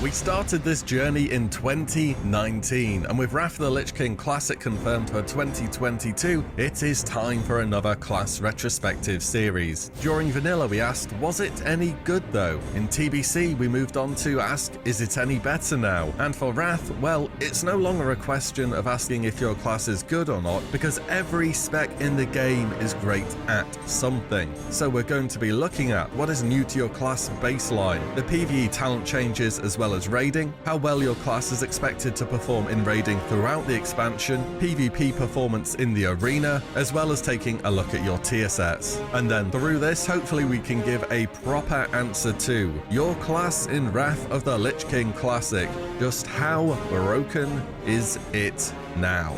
We started this journey in 2019, and with Wrath of the Lich King Classic confirmed for 2022, it is time for another class retrospective series. During Vanilla we asked, was it any good though? In TBC we moved on to ask, is it any better now? And for Wrath, well, it's no longer a question of asking if your class is good or not, because every spec in the game is great at something. So we're going to be looking at what is new to your class baseline, the PvE talent changes as well as raiding, how well your class is expected to perform in raiding throughout the expansion, PvP performance in the arena, as well as taking a look at your tier sets. And then through this, hopefully we can give a proper answer to your class in Wrath of the Lich King Classic. Just how broken is it now?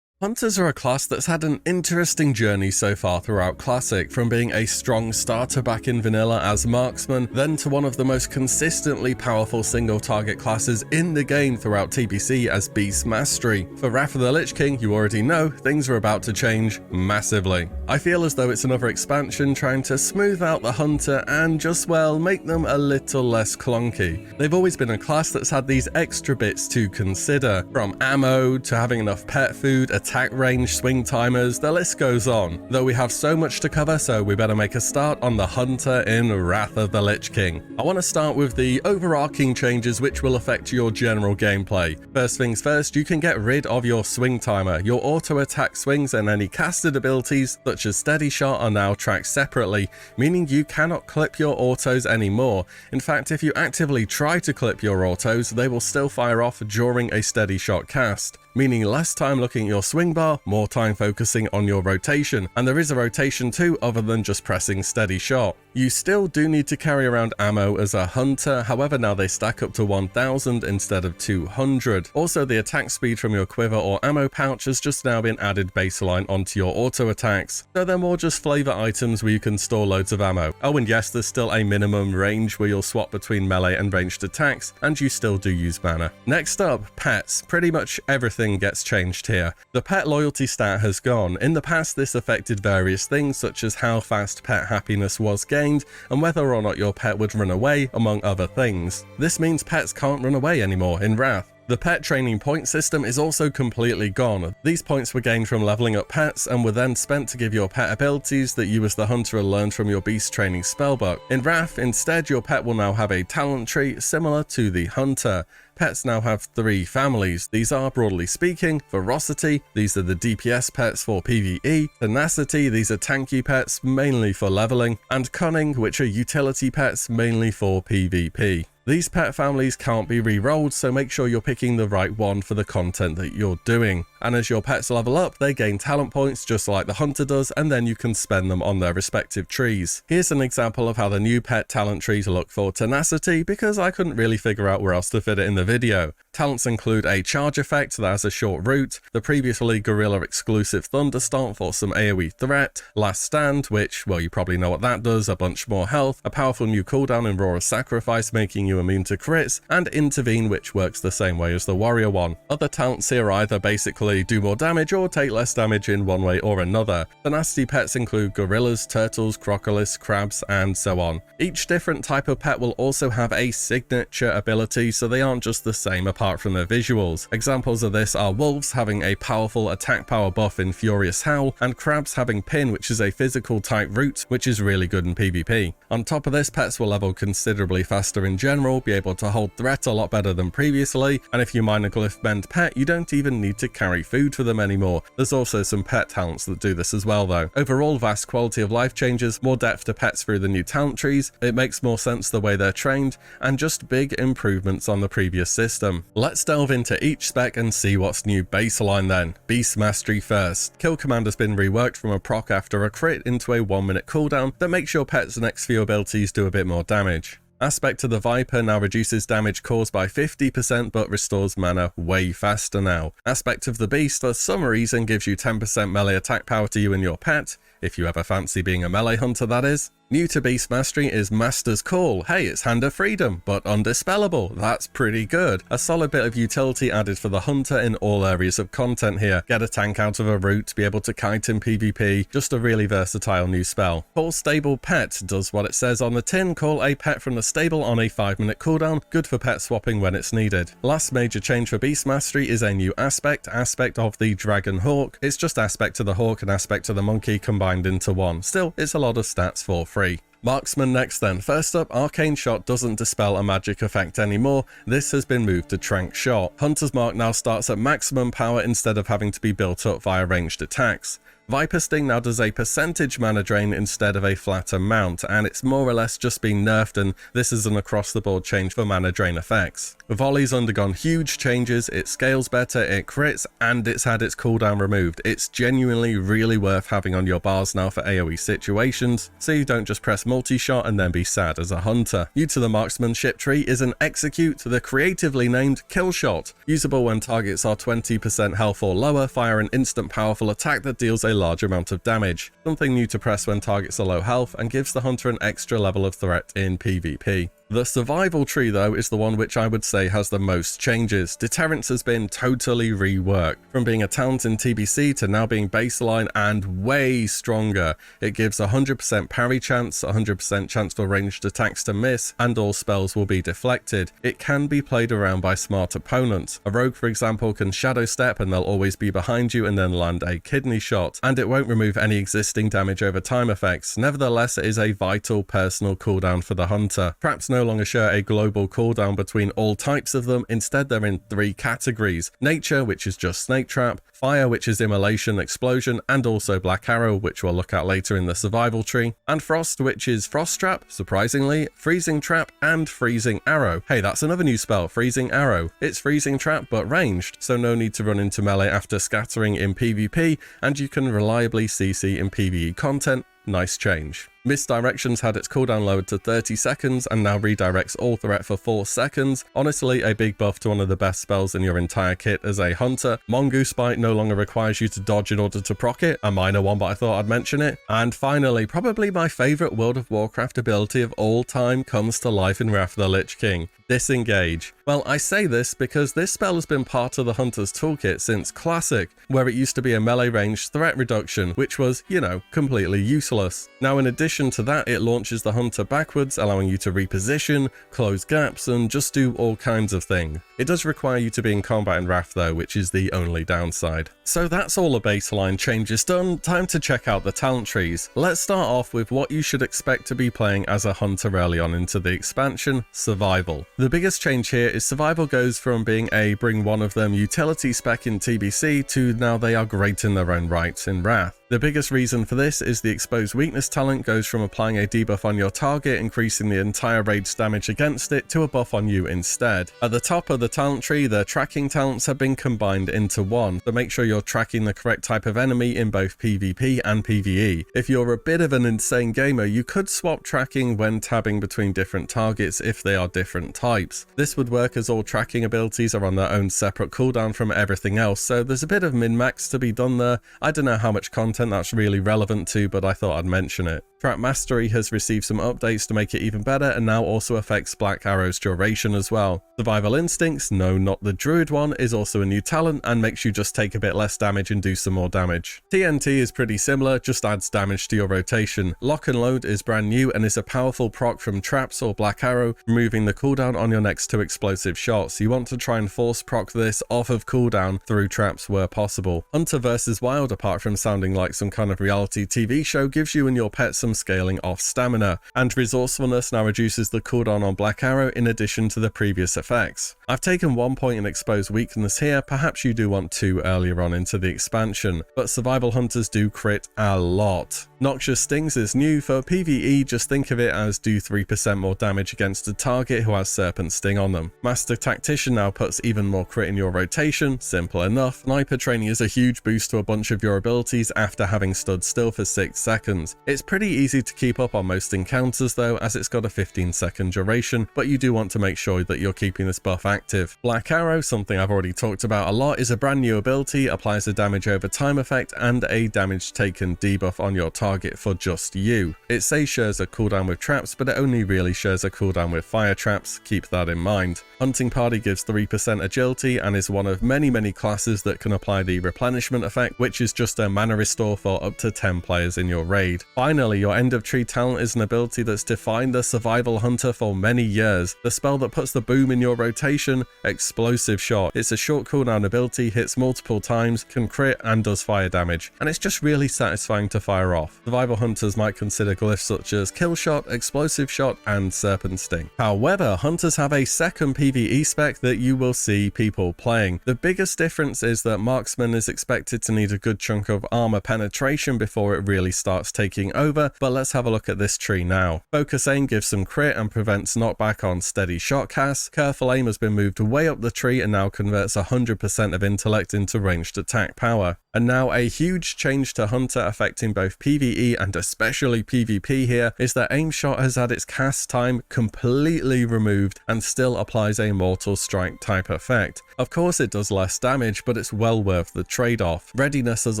Hunters are a class that's had an interesting journey so far throughout Classic, from being a strong starter back in Vanilla as Marksman, then to one of the most consistently powerful single target classes in the game throughout TBC as Beast Mastery. For Wrath of the Lich King, you already know things are about to change massively. I feel as though it's another expansion trying to smooth out the Hunter and just, well, make them a little less clunky. They've always been a class that's had these extra bits to consider, from ammo to having enough pet food, attack range, swing timers, the list goes on. Though we have so much to cover, so we better make a start on the Hunter in Wrath of the Lich King. I want to start with the overarching changes which will affect your general gameplay. First things first, you can get rid of your swing timer. Your auto attack swings and any casted abilities such as Steady Shot are now tracked separately, meaning you cannot clip your autos anymore. In fact, if you actively try to clip your autos, they will still fire off during a Steady Shot cast, meaning less time looking at your swing bar, more time focusing on your rotation. And there is a rotation too, other than just pressing Steady Shot. You still do need to carry around ammo as a Hunter, however now they stack up to 1000 instead of 200. Also, the attack speed from your quiver or ammo pouch has just now been added baseline onto your auto attacks, so they're more just flavor items where you can store loads of ammo. Oh, and yes, there's still a minimum range where you'll swap between melee and ranged attacks, and you still do use mana. Next up, pets. Pretty much everything gets changed here. The pet loyalty stat has gone. In the past, this affected various things such as how fast pet happiness was gained and whether or not your pet would run away, among other things. This means pets can't run away anymore in Wrath. The pet training point system is also completely gone. These points were gained from leveling up pets and were then spent to give your pet abilities that you as the Hunter learned from your beast training spellbook. In Wrath, instead, your pet will now have a talent tree similar to the Hunter. Pets now have 3 families. These are, broadly speaking, Ferocity, these are the DPS pets for PvE, Tenacity, these are tanky pets mainly for leveling, and Cunning, which are utility pets mainly for PvP. These pet families can't be re-rolled, so make sure you're picking the right one for the content that you're doing. And as your pets level up, they gain talent points just like the Hunter does, and then you can spend them on their respective trees. Here's an example of how the new pet talent trees look for Tenacity, because I couldn't really figure out where else to fit it in the video. Talents include a charge effect that has a short route, the previously Gorilla exclusive Thunderstomp for some AoE threat, Last Stand, which, well, you probably know what that does, a bunch more health, a powerful new cooldown in Roar of Sacrifice making you immune to crits, and Intervene, which works the same way as the warrior one. Other talents here either basically do more damage or take less damage in one way or another. The nasty pets include gorillas, turtles, crocodiles, crabs, and so on. Each different type of pet will also have a signature ability, so they aren't just the same apart from their visuals. Examples of this are wolves having a powerful attack power buff in Furious Howl, and crabs having Pin, which is a physical type root, which is really good in PvP. On top of this, pets will level considerably faster in general, be able to hold threat a lot better than previously, and if you mine a glyph bend pet, you don't even need to carry food for them anymore. There's also some pet talents that do this as well though. Overall, vast quality of life changes, more depth to pets through the new talent trees, it makes more sense the way they're trained, and just big improvements on the previous system. Let's delve into each spec and see what's new baseline then. Beast Mastery first. Kill command has been reworked from a proc after a crit into a 1-minute cooldown that makes your pet's next few abilities do a bit more damage. Aspect of the Viper now reduces damage caused by 50% but restores mana way faster now. Aspect of the Beast for some reason gives you 10% melee attack power to you and your pet, if you ever fancy being a melee hunter that is. New to Beast Mastery is Master's Call. Hey, it's Hand of Freedom, but undispellable. That's pretty good. A solid bit of utility added for the hunter in all areas of content here. Get a tank out of a route, be able to kite in PvP, just a really versatile new spell. Call Stable Pet does what it says on the tin, call a pet from the stable on a 5-minute cooldown, good for pet swapping when it's needed. Last major change for Beast Mastery is a new aspect of the Dragon Hawk. It's just aspect to the hawk and aspect to the monkey combined into one. Still, it's a lot of stats for free. Marksman next then. First up, Arcane Shot doesn't dispel a magic effect anymore. This has been moved to Trank Shot. Hunter's Mark now starts at maximum power instead of having to be built up via ranged attacks. Viper Sting now does a percentage mana drain instead of a flat amount, and it's more or less just been nerfed, and this is an across-the-board change for mana drain effects. Volley's undergone huge changes, it scales better, it crits, and it's had its cooldown removed. It's genuinely really worth having on your bars now for AoE situations, so you don't just press multi-shot and then be sad as a hunter. New to the marksmanship tree is an Execute, the creatively named Kill Shot. Usable when targets are 20% health or lower, fire an instant powerful attack that deals a large amount of damage. Something new to press when targets are low health and gives the hunter an extra level of threat in PvP. The survival tree though is the one which I would say has the most changes. Deterrence has been totally reworked, from being a talent in TBC to now being baseline and way stronger. It gives 100% parry chance, 100% chance for ranged attacks to miss, and all spells will be deflected. It can be played around by smart opponents. A rogue for example can shadow step and they'll always be behind you and then land a kidney shot, and it won't remove any existing damage over time effects. Nevertheless, it is a vital personal cooldown for the hunter. Traps no longer share a global cooldown between all types of them. Instead, they're in 3 categories: nature, which is just snake trap; fire, which is immolation, explosion, and also black arrow, which we'll look at later in the survival tree; and frost, which is frost trap, surprisingly, freezing trap, and freezing arrow. Hey, that's another new spell, freezing arrow. It's freezing trap but ranged, so no need to run into melee after scattering in PvP, and you can reliably CC in PvE content. Nice change. Misdirections had its cooldown lowered to 30 seconds and now redirects all threat for 4 seconds. Honestly, a big buff to one of the best spells in your entire kit as a hunter. Mongoose Bite no longer requires you to dodge in order to proc it, a minor one, but I thought I'd mention it. And finally, probably my favourite World of Warcraft ability of all time comes to life in Wrath of the Lich King: Disengage. Well, I say this because this spell has been part of the hunter's toolkit since Classic, where it used to be a melee range threat reduction, which was, you know, completely useless. Now, in addition to that, it launches the hunter backwards, allowing you to reposition, close gaps, and just do all kinds of things. It does require you to be in combat in Wrath though, which is the only downside. So that's all the baseline changes done. Time to check out the talent trees. Let's start off with what you should expect to be playing as a hunter early on into the expansion: Survival. The biggest change here is Survival goes from being a bring one of them utility spec in TBC to now they are great in their own rights in Wrath. The biggest reason for this is the Exposed Weakness talent goes from applying a debuff on your target, increasing the entire raid's damage against it, to a buff on you instead. At the top of the talent tree, the tracking talents have been combined into one, so make sure you're tracking the correct type of enemy in both PvP and PvE. If you're a bit of an insane gamer, you could swap tracking when tabbing between different targets if they are different types. This would work as all tracking abilities are on their own separate cooldown from everything else, so there's a bit of min-max to be done there. I don't know how much content that's really relevant to, but I thought I'd mention it. Trap Mastery has received some updates to make it even better and now also affects Black Arrow's duration as well. Survival Instincts, no, not the Druid one, is also a new talent and makes you just take a bit less damage and do some more damage. TNT is pretty similar, just adds damage to your rotation. Lock and Load is brand new and is a powerful proc from Traps or Black Arrow, removing the cooldown on your next 2 explosive shots. You want to try and force proc this off of cooldown through traps where possible. Hunter vs Wild, apart from sounding like some kind of reality TV show, gives you and your pet some scaling off stamina, and Resourcefulness now reduces the cooldown on Black Arrow in addition to the previous effects. I've taken 1 point in Exposed Weakness here, perhaps you do want 2 earlier on into the expansion, but survival hunters do crit a lot. Noxious Stings is new. For PvE, just think of it as do 3% more damage against a target who has Serpent Sting on them. Master Tactician now puts even more crit in your rotation, simple enough. Sniper Training is a huge boost to a bunch of your abilities after having stood still for 6 seconds. It's pretty easy to keep up on most encounters though, as it's got a 15-second duration, but you do want to make sure that you're keeping this buff active. Black Arrow, something I've already talked about a lot, is a brand new ability, applies a damage over time effect and a damage taken debuff on your target for just you. It says shares a cooldown with traps, but it only really shares a cooldown with fire traps, keep that in mind. Hunting Party gives 3% agility and is one of many classes that can apply the replenishment effect, which is just a mana restore for up to 10 players in your raid. Finally, your End of Tree talent is an ability that's defined the survival hunter for many years. The spell that puts the boom in your rotation, Explosive Shot. It's a short cooldown ability, hits multiple times, can crit and does fire damage, and it's just really satisfying to fire off. Survival hunters might consider glyphs such as Kill Shot, Explosive Shot and Serpent Sting. However, hunters have a second PvE spec that you will see people playing. The biggest difference is that Marksman is expected to need a good chunk of armor penetration before it really starts taking over, but let's have a look at this tree now. Focus Aim gives some crit and prevents knockback on steady shot casts. Careful Aim has been moved way up the tree and now converts 100% of intellect into ranged attack power. And now a huge change to Hunter affecting both PvE and especially PvP here is that Aim Shot has had its cast time completely removed and still applies a Mortal Strike type effect. Of course it does less damage, but it's well worth the trade-off. Readiness has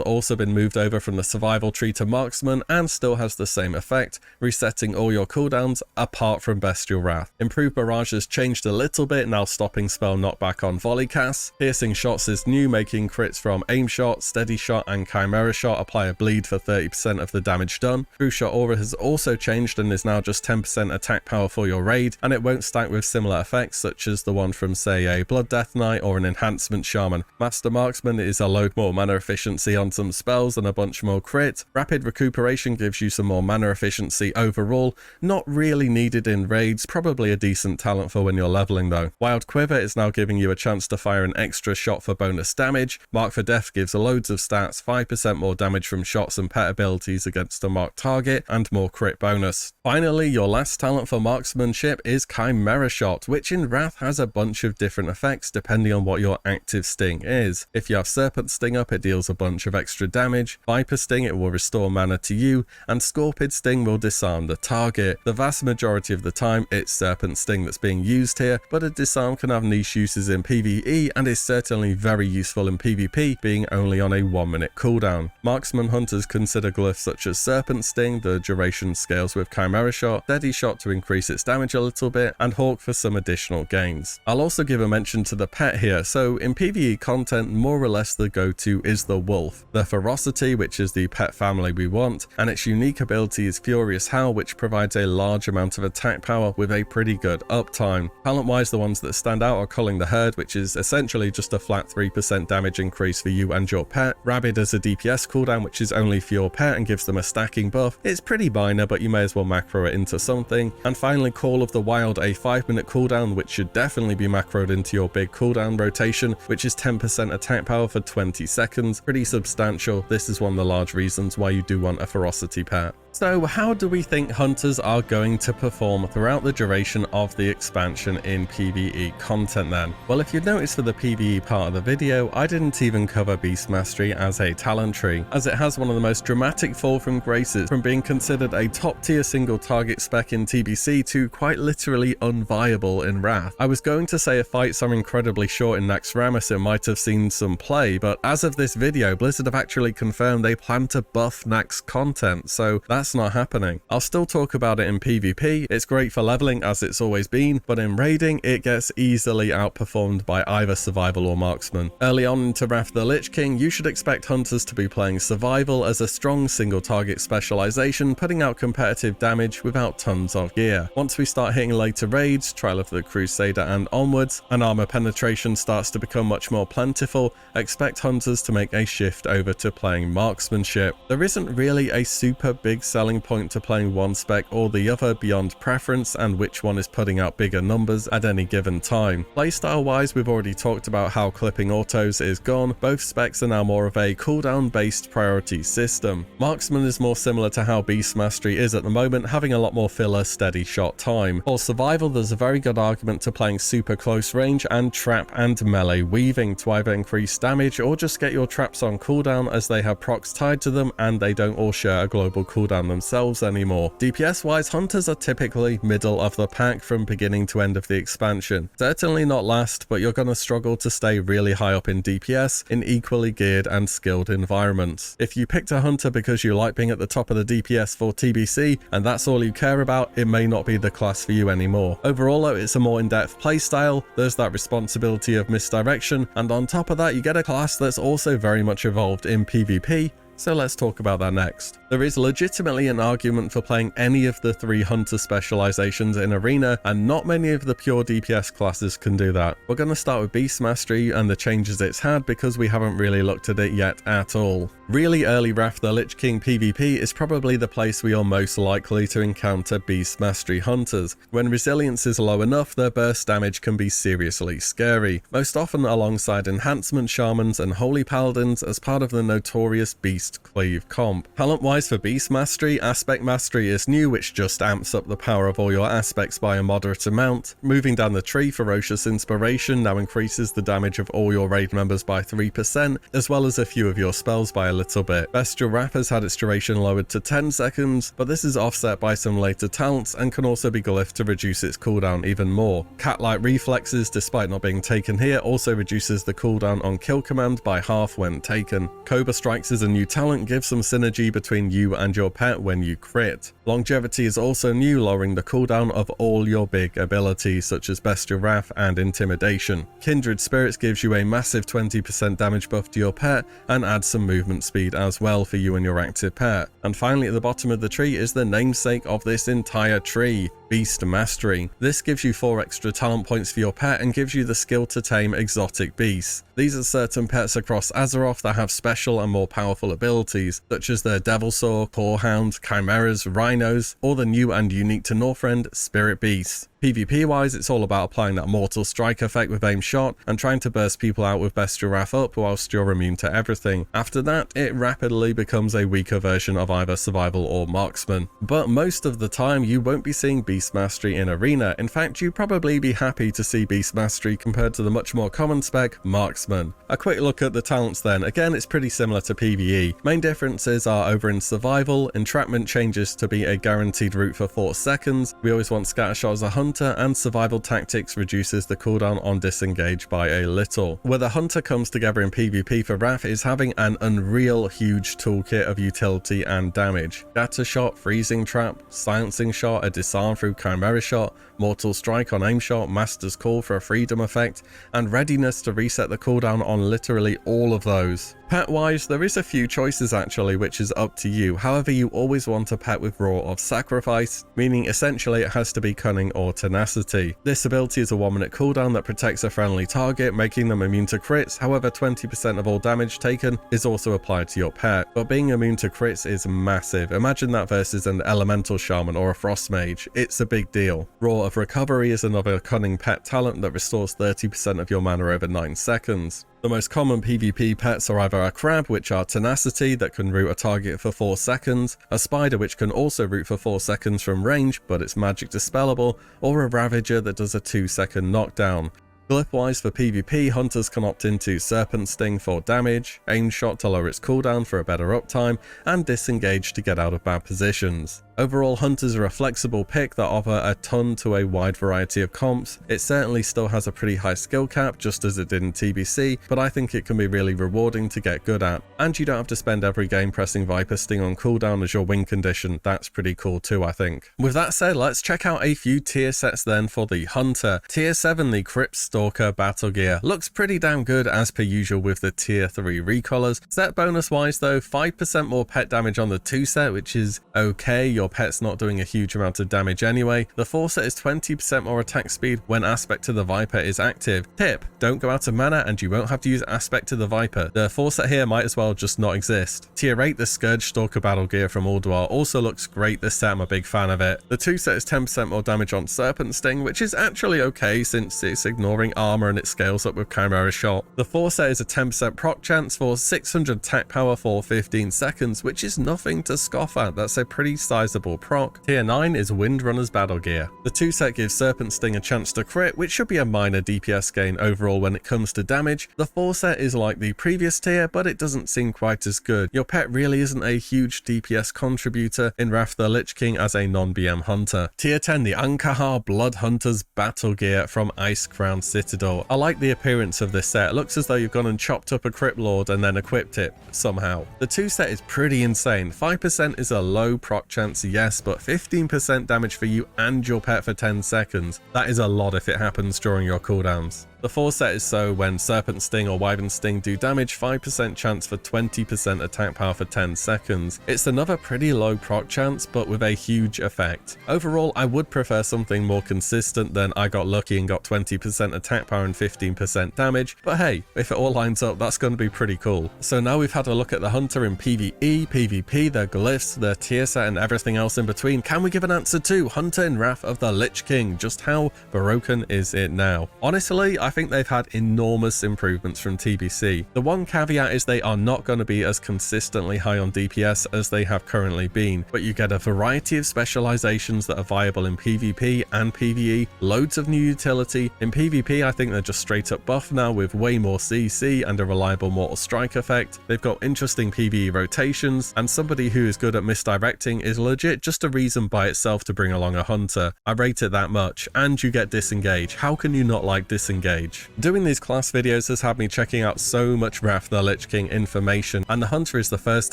also been moved over from the survival tree to Marksman and still has the same effect, resetting all your cooldowns apart from Bestial Wrath. Improved Barrage has changed a little bit, now stopping spell knockback on volley casts. Piercing Shots is new, making crits from Aim Shot, Steady Shot and Chimera Shot apply a bleed for 30% of the damage done. True Shot Aura has also changed and is now just 10% attack power for your raid, and it won't stack with similar effects such as the one from say a Blood Death Knight or an Enhancement Shaman. Master Marksman is a load more mana efficiency on some spells and a bunch more crit. Rapid Recuperation gives you some more mana efficiency overall, not really needed in raids, probably a decent talent for when you're leveling though. Wild Quiver is now giving you a chance to fire an extra shot for bonus damage. Mark for Death gives loads of stats, 5% more damage from shots and pet abilities against a marked target, and more crit bonus. Finally, your last talent for marksmanship is Chimera Shot, which in Wrath has a bunch of different effects depending on what your active sting is. If you have Serpent Sting up, it deals a bunch of extra damage. Viper Sting, it will restore mana to you, and Scorpid Sting will disarm the target. The vast majority of the time, it's Serpent Sting that's being used here, but a disarm can have niche uses in PvE and is certainly very useful in PvP, being only on a 1-minute cooldown. Marksman hunters consider glyphs such as Serpent Sting, the duration scales with Chimera Shot, Steady Shot to increase its damage a little bit, and Hawk for some additional gains. I'll also give a mention to the pet here. So in PvE content, more or less the go-to is the wolf. The Ferocity, which is the pet family we want, and its unique ability is Furious Howl, which provides a large amount of attack power with a pretty good uptime. Talent-wise, the ones that stand out are Culling the Herd, which is essentially just a flat 3% damage increase for you and your pet. Rabid has a DPS cooldown, which is only for your pet and gives them a stacking buff. It's pretty minor, but you may as well macro it into something. And finally, Call of the Wild, a 5-minute cooldown, which should definitely be macroed into your big cooldown rotation, which is 10% attack power for 20 seconds. Pretty substantial. This is one of the large reasons why you do want a Ferocity pet. So how do we think hunters are going to perform throughout the duration of the expansion in PvE content then? Well, if you'd noticed for the PvE part of the video, I didn't even cover Beast Mastery as a talent tree, as it has one of the most dramatic fall from graces, from being considered a top tier single target spec in TBC to quite literally unviable in Wrath. I was going to say if fights are incredibly short in Naxxramas it might have seen some play, but as of this video, Blizzard have actually confirmed they plan to buff Naxx content, so that's not happening. I'll still talk about it in PvP. It's great for leveling as it's always been, but in raiding it gets easily outperformed by either survival or marksman. Early on into Wrath the Lich King, you should expect hunters to be playing survival as a strong single target specialization, putting out competitive damage without tons of gear. Once we start hitting later raids, Trial of the Crusader and onwards, and armor penetration starts to become much more plentiful, expect hunters to make a shift over to playing marksmanship. There isn't really a super big selling point to playing one spec or the other beyond preference and which one is putting out bigger numbers at any given time. Playstyle wise, we've already talked about how clipping autos is gone. Both specs are now more more of a cooldown based priority system. Marksman is more similar to how Beast Mastery is at the moment, having a lot more filler steady shot time. For survival, there's a very good argument to playing super close range and trap and melee weaving to either increase damage or just get your traps on cooldown, as they have procs tied to them and they don't all share a global cooldown themselves anymore. DPS wise, hunters are typically middle of the pack from beginning to end of the expansion. Certainly not last, but you're going to struggle to stay really high up in DPS in equally geared and skilled environments. If you picked a hunter because you like being at the top of the DPS for TBC and that's all you care about, it may not be the class for you anymore. Overall though, it's a more in-depth playstyle, there's that responsibility of misdirection, and on top of that you get a class that's also very much evolved in PvP. So let's talk about that next. There is legitimately an argument for playing any of the 3 hunter specializations in Arena, and not many of the pure DPS classes can do that. We're going to start with Beast Mastery and the changes it's had because we haven't really looked at it yet at all. Really early Wrath the Lich King PvP is probably the place we are most likely to encounter Beast Mastery hunters. When resilience is low enough, their burst damage can be seriously scary, most often alongside enhancement shamans and holy paladins as part of the notorious Beast Cleave comp. Talent wise for Beast Mastery, Aspect Mastery is new, which just amps up the power of all your aspects by a moderate amount. Moving down the tree, Ferocious Inspiration now increases the damage of all your raid members by 3%, as well as a few of your spells by a little bit. Bestial Wrath has had its duration lowered to 10 seconds, but this is offset by some later talents and can also be glyphed to reduce its cooldown even more. Cat-like Reflexes, despite not being taken here, also reduces the cooldown on kill command by half when taken. Cobra Strikes is a new talent, gives some synergy between you and your pet when you crit. Longevity is also new, lowering the cooldown of all your big abilities such as Bestial Wrath and Intimidation. Kindred Spirits gives you a massive 20% damage buff to your pet and adds some movement speed as well for you and your active pet. And finally at the bottom of the tree is the namesake of this entire tree, Beast Mastery. This gives you 4 extra talent points for your pet and gives you the skill to tame exotic beasts. These are certain pets across Azeroth that have special and more powerful abilities, such as the Devilsaur, Corehound, Chimeras, Rhinos, or the new and unique to Northrend, Spirit Beasts. PvP wise, it's all about applying that Mortal Strike effect with aim shot and trying to burst people out with Bestial Wrath up whilst you're immune to everything. After that, it rapidly becomes a weaker version of either Survival or Marksman. But most of the time, you won't be seeing Beast Mastery in Arena. In fact, you'd probably be happy to see Beast Mastery compared to the much more common spec, Marksman. A quick look at the talents then. Again, it's pretty similar to PvE. Main differences are over in Survival, Entrapment changes to be a guaranteed route for 4 seconds. We always want Scattershot as a hunter, and Survival Tactics reduces the cooldown on disengage by a little. Where the hunter comes together in PvP for Wrath is having an unreal huge toolkit of utility and damage. Scattershot, Freezing Trap, Silencing Shot, a disarm through Chimera Shot, Mortal Strike on aim shot, Master's Call for a freedom effect, and Readiness to reset the cooldown on literally all of those. Pet wise, there is a few choices actually, which is up to you. However, you always want a pet with Roar of Sacrifice, meaning essentially it has to be Cunning or Tenacity. This ability is a 1-minute cooldown that protects a friendly target, making them immune to crits. However, 20% of all damage taken is also applied to your pet. But being immune to crits is massive. Imagine that versus an Elemental Shaman or a Frost Mage. It's a big deal. Roar of Recovery is another Cunning pet talent that restores 30% of your mana over 9 seconds. The most common PvP pets are either a crab, which are Tenacity, that can root a target for 4 seconds, a spider, which can also root for 4 seconds from range, but it's magic dispellable, or a Ravager that does a 2-second knockdown. Glyph-wise for PvP, hunters can opt into Serpent Sting for damage, Aim Shot to lower its cooldown for a better uptime, and Disengage to get out of bad positions. Overall, hunters are a flexible pick that offer a ton to a wide variety of comps. It certainly still has a pretty high skill cap, just as it did in TBC, but I think it can be really rewarding to get good at. And you don't have to spend every game pressing Viper Sting on cooldown as your win condition. That's pretty cool too, I think. With that said, let's check out a few tier sets then for the hunter. Tier 7, the Crypt Stalker Battle Gear. Looks pretty damn good as per usual with the tier 3 recolors. Set bonus wise though, 5% more pet damage on the 2 set, which is okay. Your pet's not doing a huge amount of damage anyway. The 4 set is 20% more attack speed when Aspect to the Viper is active. Tip, don't go out of mana and you won't have to use Aspect to the Viper. The 4 set here might as well just not exist. Tier 8, the Scourge Stalker Battle Gear from Ulduar also looks great this set, I'm a big fan of it. The 2 set is 10% more damage on Serpent Sting, which is actually okay since it's ignoring wearing armor and it scales up with chimera shot. The 4 set is a 10% proc chance for 600 attack power for 15 seconds, which is nothing to scoff at. That's a pretty sizable proc. Tier 9 is Windrunner's battle gear. The 2 set gives Serpent Sting a chance to crit, which should be a minor DPS gain overall when it comes to damage. The 4 set is like the previous tier, but it doesn't seem quite as good. Your pet really isn't a huge DPS contributor in Wrath the Lich King as a non-BM hunter. Tier 10, the Ankahar Blood Hunter's battle gear from Ice Crown Citadel. I like the appearance of this set. It looks as though you've gone and chopped up a Crypt Lord and then equipped it somehow. The 2 set is pretty insane. 5% is a low proc chance, yes, but 15% damage for you and your pet for 10 seconds. That is a lot if it happens during your cooldowns. The 4 set is so when Serpent Sting or Wyvern Sting do damage, 5% chance for 20% attack power for 10 seconds. It's another pretty low proc chance, but with a huge effect. Overall, I would prefer something more consistent than I got lucky and got 20% attack power and 15% damage, but hey, if it all lines up, that's going to be pretty cool. So now we've had a look at the hunter in PvE, PvP, their glyphs, their tier set, and everything else in between. Can we give an answer to Hunter in Wrath of the Lich King? Just how broken is it now? Honestly, I think they've had enormous improvements from TBC. The one caveat is they are not going to be as consistently high on DPS as they have currently been, but you get a variety of specializations that are viable in PvP and PvE, loads of new utility. In PvP, I think they're just straight up buff now with way more CC and a reliable mortal strike effect. They've got interesting PvE rotations, and somebody who is good at misdirecting is legit just a reason by itself to bring along a hunter. I rate it that much, and you get disengage. How can you not like disengage? Doing these class videos has had me checking out so much Wrath the Lich King information, and the hunter is the first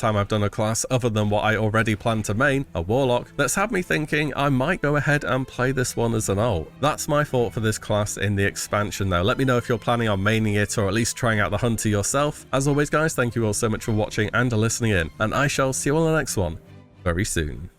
time I've done a class other than what I already plan to main, a warlock, that's had me thinking I might go ahead and play this one as an ult. That's my thought for this class in the expansion though. Let me know if you're planning on maining it or at least trying out the hunter yourself. As always guys, thank you all so much for watching and listening in, and I shall see you on the next one very soon.